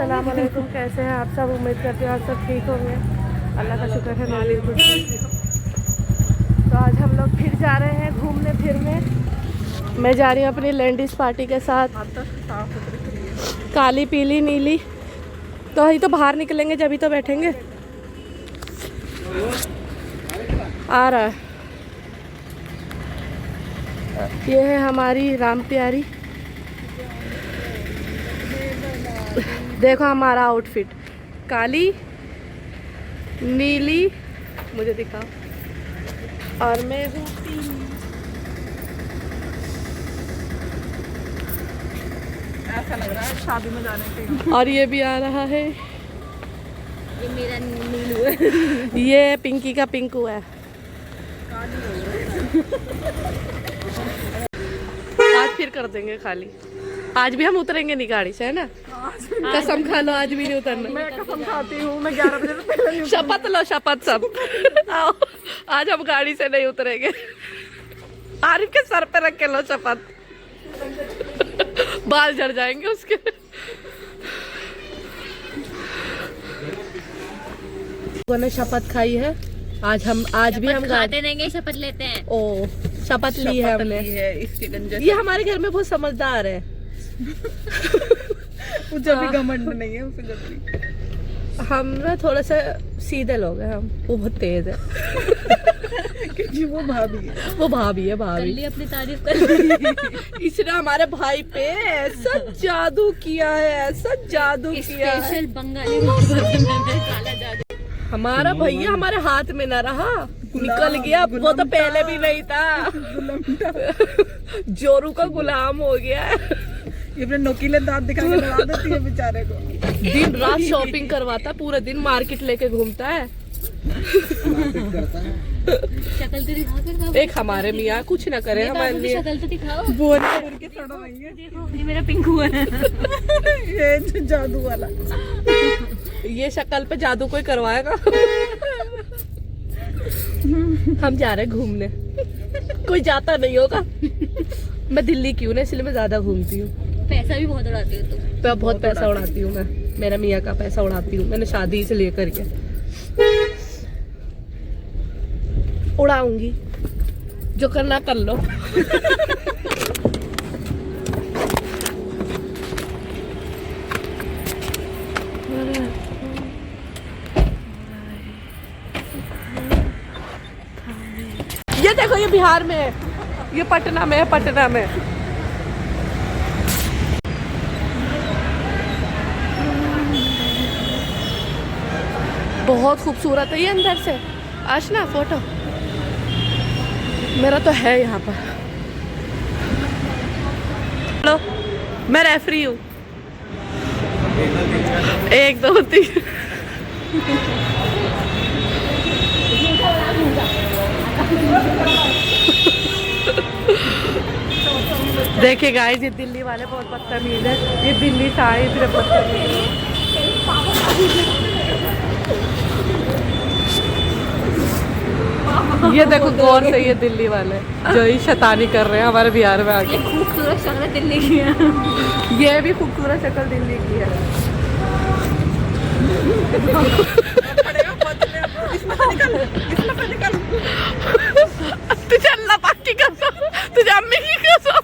अस्सलाम वालेकुम। कैसे हैं आप सब? उम्मीद करते हैं आप सब ठीक होंगे। अल्लाह का शुक्र है मैं बिल्कुल ठीक हूँ। तो आज हम लोग फिर जा रहे हैं घूमने फिरने। मैं जा रही हूँ अपनी लैंडिस पार्टी के साथ। काली पीली नीली तो ही तो बाहर निकलेंगे जब ही तो बैठेंगे। आ रहा है, ये है हमारी राम प्यारी। देखो हमारा आउटफिट काली नीली, मुझे दिखाओ, और मैं हूँ पीली। ऐसा लग रहा है शादी में जाने के। और ये भी आ रहा है, ये मेरा नीलू है। ये पिंकी का पिंकू है। आज फिर कर देंगे खाली। आज भी हम उतरेंगे नहीं गाड़ी से, है ना? कसम खा लो, आज भी नहीं उतरना। मैं कसम खाती हूँ, मैं 11 बजे से पहले नहीं शपथ लो, शपथ सब। आओ, आज हम गाड़ी से नहीं उतरेंगे। आरिफ के सर पे रख के लो शपथ, बाल झड़ जाएंगे उसके। ने शपथ खाई है आज भी हम खाते नहीं, शपथ लेते हैं। ओ, शपथ ली है हमने। ये हमारे घर में बहुत समझदार है। मुझे भी घमंड नहीं है उसे। जब भी हम ना थोड़ा सा सीधे लोग हैं, हम वो बहुत तेज है। क्योंकि वो भाभी है। वो भाभी है, भाभी। कर अपनी तारीफ कर ली। इसने हमारे भाई पे ऐसा जादू किया है, ऐसा जादू किया है। स्पेशल बंगाली काला जादू। हमारा भैया हमारे हाथ में न रहा, निकल गया। वो तो पहले भी नहीं था। जोरू का गुलाम हो गया है। ये अपने नोकीले दांत दिखा के डरा देती है बेचारे को। दिन रात शॉपिंग करवाता, पूरे दिन मार्केट लेके घूमता है। शक्ल तो दिखाओ। एक हमारे मियाँ कुछ न करे हमारे लिए। शक्ल तो दिखाओ। बोल के सड़ा नहीं है। देखो ये मेरा पिंकू है। ये जो जादू वाला। ये शक्ल पे जादू कोई करवाएगा। हम जा रहे हैं घूमने। कोई जाता नहीं होगा। मैं दिल्ली की हूँ ना, इसलिए मैं ज्यादा घूमती हूँ। पैसा भी बहुत उड़ाती हो तुम। मैं बहुत पैसा उड़ाती हूँ। मैं मेरा मियाँ का पैसा उड़ाती हूँ। मैंने शादी से लेकर के उड़ाऊंगी, जो करना कर लो। ये देखो, ये बिहार में है, ये पटना में है, पटना में। बहुत खूबसूरत है ये अंदर से। आशना फोटो मेरा तो है यहाँ पर। हेलो, मैं रेफरी हूँ। 1 2 3। देखिए गाइस, ये दिल्ली वाले बहुत बदतमीज है। ये दिल्ली से आए इतने बदतमीज। ये देखो गौर से, ये दिल्ली वाले जो ही शैतानी कर रहे हैं हमारे बिहार में आके। खूबसूरत शक्ल दिल्ली की है। ये भी खूबसूरत शक्ल दिल्ली की है। तुझे अल्लाह पाक की कसम, तुझे अम्मी की कसम।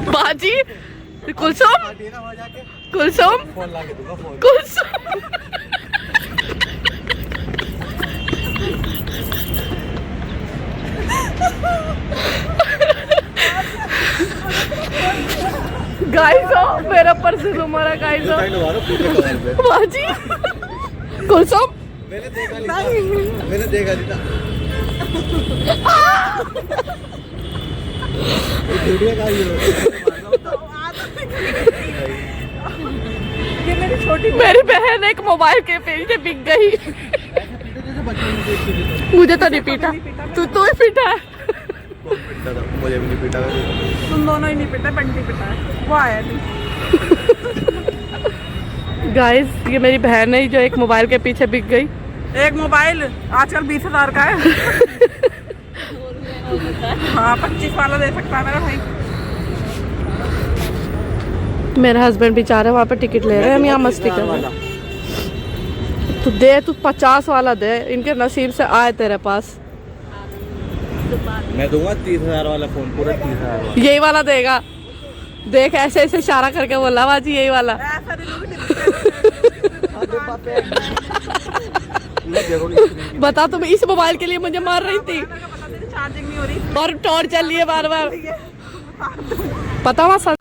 बाजी कुलसुम, कुलसुम, कुलसुम। गाइस, मेरा पर्स तुम्हारा गाइस। बाजी कुलसुम, मैंने देखा नहीं था। ये मेरी छोटी मेरी बहन एक मोबाइल के पीछे बिक गई। मुझे तो नहीं पीटा, तू तो ही पीटा है। मुझे भी नहीं पीटा। तुम दोनों ही नहीं पिटा, बंटी पिटा है। वो आया नहीं। गाइस, ये मेरी बहन है जो एक मोबाइल के पीछे बिक गई। एक मोबाइल आजकल 20,000 का है। हाँ 25 वाला दे सकता है मेरा भाई। मेरे हस्बैंड बेचारे वहाँ पे टिकट ले रहे हैं, हम यहाँ मस्ती कर रहे हैं। तू दे, तू 50 वाला दे, इनके नसीब से आए तेरे पास। मैं दूंगा 30,000 वाला फोन, पूरा 30,000 वाला। यही वाला देगा, देख ऐसे ऐसे इशारा करके बोला बाजी यही वाला। बता, तुम इस मोबाइल के लिए मुझे मार रही थी चार्जिंग नहीं हो रही और टॉर्च चल रही है बार बार, पता हुआ।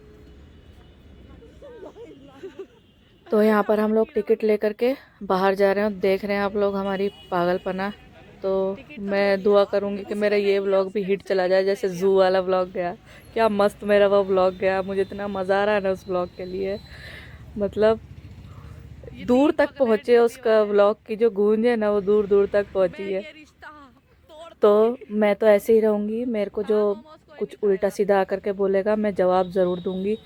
तो यहाँ पर हम लोग टिकट लेकर के बाहर जा रहे हैं, देख रहे हैं आप लोग हमारी पागलपना। तो मैं दुआ करूँगी कि मेरा ये व्लॉग भी हिट चला जाए, जैसे जू वाला व्लॉग गया। क्या मस्त मेरा वो व्लॉग गया, मुझे इतना मज़ा आ रहा है ना उस व्लॉग के लिए। मतलब दूर तक पहुँचे, उसका व्लॉग की जो गूंज है ना वो दूर दूर तक पहुँची है। तो मैं तो ऐसे ही रहूँगी, मेरे को जो कुछ उल्टा सीधा आकर के बोलेगा मैं जवाब ज़रूर दूँगी।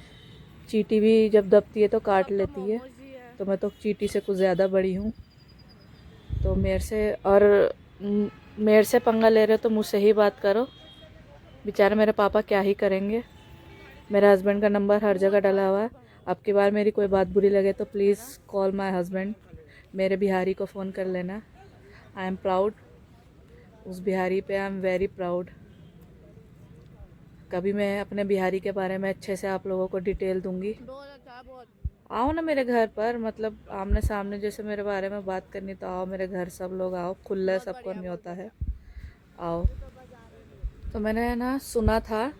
चींटी भी जब दबती है तो काट लेती है, तो मैं तो चींटी से कुछ ज़्यादा बड़ी हूँ। तो मेरे से पंगा ले रहे हो तो मुझसे ही बात करो। बेचारे मेरे पापा क्या ही करेंगे। मेरे हस्बैंड का नंबर हर जगह डला हुआ है। अब की बार मेरी कोई बात बुरी लगे तो प्लीज़ कॉल माय हस्बैंड, मेरे बिहारी को फ़ोन कर लेना। आई एम प्राउड, उस बिहारी पे आई एम वेरी प्राउड। कभी मैं अपने बिहारी के बारे में अच्छे से आप लोगों को डिटेल दूंगी। आओ ना मेरे घर पर, मतलब आमने सामने जैसे मेरे बारे में बात करनी तो आओ मेरे घर, सब लोग आओ, खुला सबको नहीं होता है, आओ। तो मैंने ना सुना था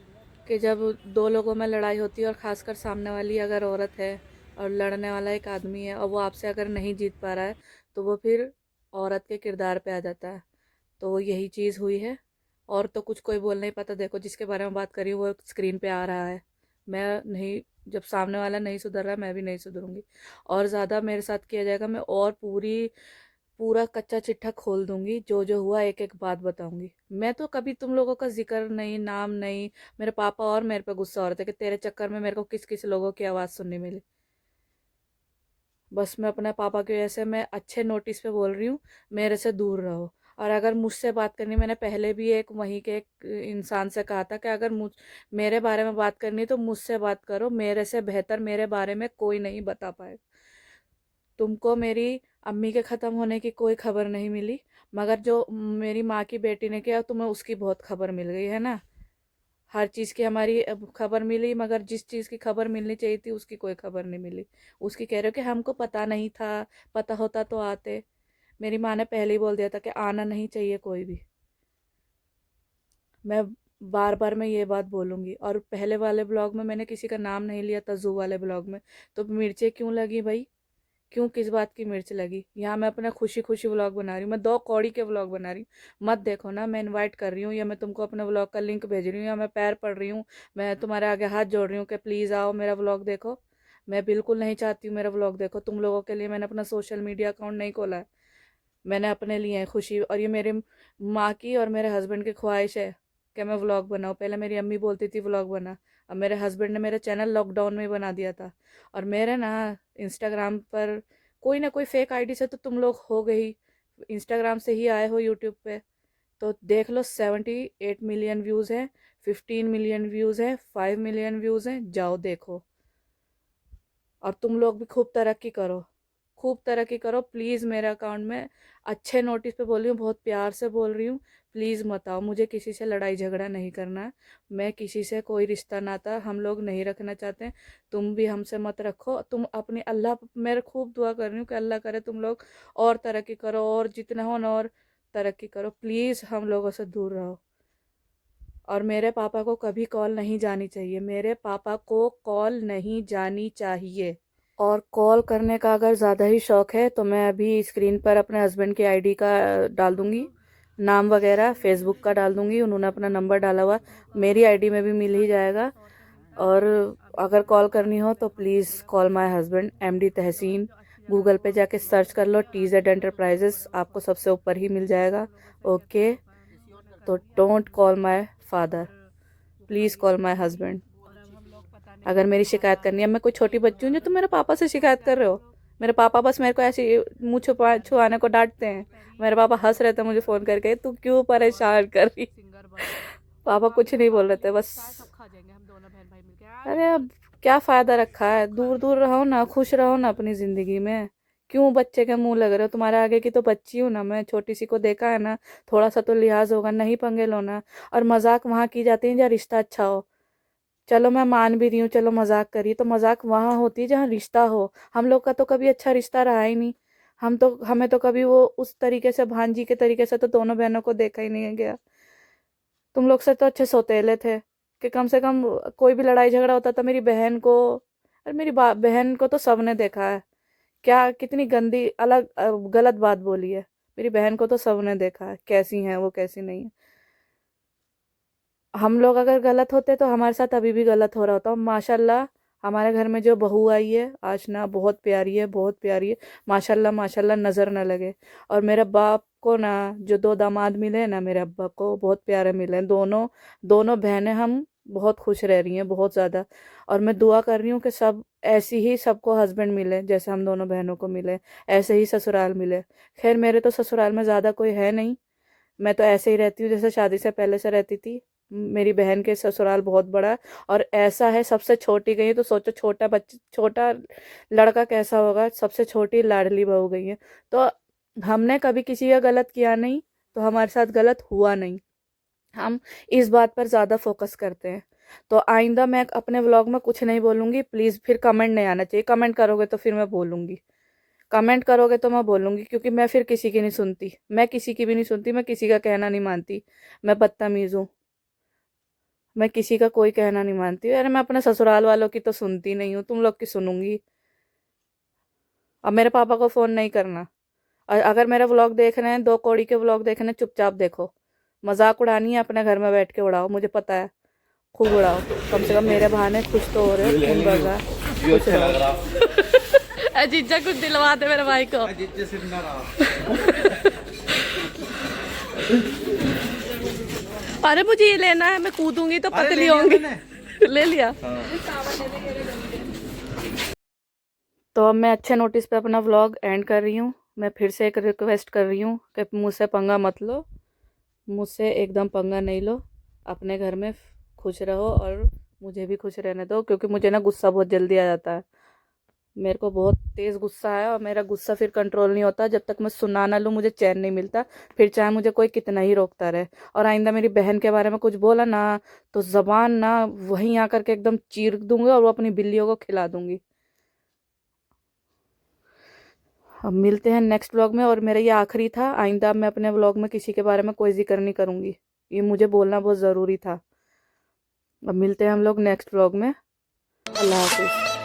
कि जब दो लोगों में लड़ाई होती है और ख़ासकर सामने वाली अगर औरत है और लड़ने वाला एक आदमी है और वो आपसे अगर नहीं जीत पा रहा है तो वो फिर औरत के किरदार पे आ जाता है। तो यही चीज़ हुई है। और तो कुछ कोई बोल नहीं पाता। देखो जिसके बारे में बात करी वो स्क्रीन पे आ रहा है। मैं नहीं, जब सामने वाला नहीं सुधर रहा मैं भी नहीं सुधरूंगी। और ज़्यादा मेरे साथ किया जाएगा मैं और पूरा कच्चा चिट्ठा खोल दूंगी, जो जो हुआ एक एक बात बताऊंगी। मैं तो कभी तुम लोगों का जिक्र नहीं, नाम नहीं। मेरे पापा और मेरे पे गुस्सा हो रहे थे कि तेरे चक्कर में मेरे को किस किस लोगों की आवाज़ सुनने मिली। बस मैं अपने पापा की वजह से मैं अच्छे नोटिस पे बोल रही हूँ, मेरे से दूर रहो। और अगर मुझसे बात करनी, मैंने पहले भी एक वहीं के एक इंसान से कहा था कि अगर मेरे बारे में बात करनी तो मुझसे बात करो, मेरे से बेहतर मेरे बारे में कोई नहीं बता पाए। तुमको मेरी अम्मी के ख़त्म होने की कोई खबर नहीं मिली, मगर जो मेरी माँ की बेटी ने किया तुम्हें उसकी बहुत खबर मिल गई है ना। हर चीज़ की हमारी खबर मिली, मगर जिस चीज़ की खबर मिलनी चाहिए थी उसकी कोई खबर नहीं मिली। उसकी कह रहे हो कि हमको पता नहीं था, पता होता तो आते। मेरी माँ ने पहले ही बोल दिया था कि आना नहीं चाहिए कोई भी। मैं बार बार मैं ये बात बोलूँगी। और पहले वाले ब्लॉग में मैंने किसी का नाम नहीं लिया था, जू वाले ब्लॉग में। तो मिर्चें क्यों लगी भाई, क्यों, किस बात की मिर्च लगी? यहाँ मैं अपना खुशी खुशी व्लॉग बना रही हूँ, मैं 2 कौड़ी के व्लॉग बना रही हूँ। मत देखो ना, मैं इनवाइट कर रही हूँ या मैं तुमको अपने व्लॉग का लिंक भेज रही हूँ या मैं पैर पड़ रही हूँ, मैं तुम्हारे आगे हाथ जोड़ रही हूँ कि प्लीज़ आओ मेरा व्लॉग देखो। मैं बिल्कुल नहीं चाहती हूँ मेरा व्लॉग देखो। तुम लोगों के लिए मैंने अपना सोशल मीडिया अकाउंट नहीं खोला है, मैंने अपने लिए है खुशी। और ये मेरे माँ की और मेरे हस्बैंड की ख्वाहिश है कि मैं व्लॉग बनाऊँ। पहले मेरी अम्मी बोलती थी व्लॉग बना, अब मेरे हस्बैंड ने मेरा चैनल लॉकडाउन में ही बना दिया था। और मेरे ना इंस्टाग्राम पर कोई ना कोई फेक आईडी से तो तुम लोग हो गई, इंस्टाग्राम से ही आए हो यूट्यूब पे। तो देख लो 78 मिलियन व्यूज़ हैं, 15 मिलियन व्यूज़ हैं, 5 मिलियन व्यूज़ हैं, जाओ देखो। और तुम लोग भी खूब तरक्की करो, खूब तरक्की करो प्लीज़। मेरे अकाउंट में अच्छे नोटिस पे बोल रही हूँ, बहुत प्यार से बोल रही हूँ, प्लीज़ मत आओ। मुझे किसी से लड़ाई झगड़ा नहीं करना है, मैं किसी से कोई रिश्ता नाता हम लोग नहीं रखना चाहते हैं। तुम भी हमसे मत रखो। तुम अपनी अल्लाह, मैं खूब दुआ कर रही हूँ कि अल्लाह करे तुम लोग और तरक्की करो, और जितना हो ना और तरक्की करो। प्लीज़ हम लोगों से दूर रहो। और मेरे पापा को कभी कॉल नहीं जानी चाहिए, मेरे पापा को कॉल नहीं जानी चाहिए। और कॉल करने का अगर ज़्यादा ही शौक़ है तो मैं अभी स्क्रीन पर अपने हस्बैंड की आईडी का डाल दूँगी, नाम वगैरह फेसबुक का डाल दूँगी, उन्होंने अपना नंबर डाला हुआ, मेरी आईडी में भी मिल ही जाएगा। और अगर कॉल करनी हो तो please call my husband MD Tahseen. Google पे जाके सर्च कर लो TZ एंटरप्राइजेस, आपको सबसे ऊपर ही मिल जाएगा। ओके, तो don't call my father, please call my husband. अगर मेरी शिकायत करनी है, मैं कोई छोटी बच्ची हूँ जो तुम मेरे पापा से शिकायत कर रहे हो? मेरे पापा बस मेरे को ऐसे मुँह छुआने को डांटते हैं। मेरे पापा हंस रहे थे मुझे फ़ोन करके, तू क्यों परेशान कर रही। पापा कुछ नहीं बोल रहे थे, बस अरे अब क्या फ़ायदा रखा है, दूर दूर रहो ना, खुश रहो ना अपनी ज़िंदगी में। क्यों बच्चे के मुंह लग रहे हो, तुम्हारे आगे की तो बच्ची हूँ ना मैं, छोटी सी को देखा है ना, थोड़ा सा तो लिहाज होगा, नहीं पंगे लो ना। और मजाक वहाँ की जाती है जहाँ रिश्ता अच्छा हो। चलो मैं मान भी रही हूँ, चलो मजाक करिए, तो मजाक वहाँ होती है जहाँ रिश्ता हो। हम लोग का तो कभी अच्छा रिश्ता रहा ही नहीं। हमें तो कभी वो उस तरीके से भांजी के तरीके से तो दोनों बहनों को देखा ही नहीं गया। तुम लोग से तो अच्छे सौतेले थे कि कम से कम कोई भी लड़ाई झगड़ा होता था मेरी बहन को, और मेरी बहन को तो सबने देखा है। क्या कितनी गंदी गलत बात बोली है। मेरी बहन को तो सबने देखा है कैसी है वो, कैसी नहीं है। हम लोग अगर गलत होते तो हमारे साथ अभी भी गलत हो रहा होता। माशाल्लाह हमारे घर में जो बहू आई है आशना, बहुत प्यारी है, बहुत प्यारी है। माशाल्लाह माशाल्लाह, नज़र न लगे। और मेरे बाप को ना जो 2 दामाद मिले हैं ना, मेरे अब्बा को बहुत प्यारे मिले हैं। दोनों दोनों बहनें हम बहुत खुश रह रही हैं, बहुत ज़्यादा। और मैं दुआ कर रही हूँ कि सब ऐसी ही सबको हस्बैंड मिले जैसे हम दोनों बहनों को मिले, ऐसे ही ससुराल मिले। खैर मेरे तो ससुराल में ज़्यादा कोई है नहीं, मैं तो ऐसे ही रहती हूँ जैसे शादी से पहले से रहती थी। मेरी बहन के ससुराल बहुत बड़ा है, और ऐसा है सबसे छोटी गई है, तो सोचो छोटा लड़का कैसा होगा। सबसे छोटी लाडली बहू गई है। तो हमने कभी किसी का गलत किया नहीं, तो हमारे साथ गलत हुआ नहीं। हम इस बात पर ज़्यादा फोकस करते हैं। तो आइंदा मैं अपने व्लॉग में कुछ नहीं बोलूँगी, प्लीज़। फिर कमेंट नहीं आना चाहिए, कमेंट करोगे तो फिर मैं बोलूँगी, कमेंट करोगे तो मैं बोलूँगी, क्योंकि मैं फिर किसी की नहीं सुनती, मैं किसी की भी नहीं सुनती, मैं किसी का कहना नहीं मानती। मैं बदतमीज़ हूँ, मैं किसी का कोई कहना नहीं मानती। अरे मैं अपने ससुराल वालों की तो सुनती नहीं हूँ, तुम लोग की सुनूंगी। अब मेरे पापा को फ़ोन नहीं करना। और अगर मेरे व्लॉग देख रहे हैं, 2 कौड़ी के व्लॉग देख रहे हैं, चुपचाप देखो। मजाक उड़ानी है अपने घर में बैठ के उड़ाओ, मुझे पता है, खूब उड़ाओ। कम से कम मेरे बहाने खुश तो हो रहे हो, खून बह रहा है। ये अच्छा लग रहा। अजीजा कुछ दिलवा दे मेरे भाई को। जितने से ना रहा। अरे मुझे ये लेना है, मैं कूदूंगी तो पतली होंगी। ले लिया। तो अब मैं अच्छे नोटिस पे अपना व्लॉग एंड कर रही हूँ। मैं फिर से एक रिक्वेस्ट कर रही हूँ कि मुझसे पंगा मत लो, मुझसे एकदम पंगा नहीं लो। अपने घर में खुश रहो और मुझे भी खुश रहने दो, क्योंकि मुझे ना गुस्सा बहुत जल्दी आ जाता है। मेरे को बहुत तेज़ गुस्सा है, और मेरा गुस्सा फिर कंट्रोल नहीं होता। जब तक मैं सुना ना लूँ मुझे चैन नहीं मिलता, फिर चाहे मुझे कोई कितना ही रोकता रहे। और आइंदा मेरी बहन के बारे में कुछ बोला ना, तो ज़बान ना वहीं आकर के एकदम चीर दूंगी, और वो अपनी बिल्लियों को खिला दूंगी। अब मिलते हैं नेक्स्ट व्लॉग में। और मेरा ये आखिरी था, आइंदा मैं अपने व्लॉग में किसी के बारे में कोई जिक्र नहीं करूँगी, ये मुझे बोलना बहुत ज़रूरी था। अब मिलते हैं हम लोग नेक्स्ट व्लॉग में। अल्लाह हाफिज़।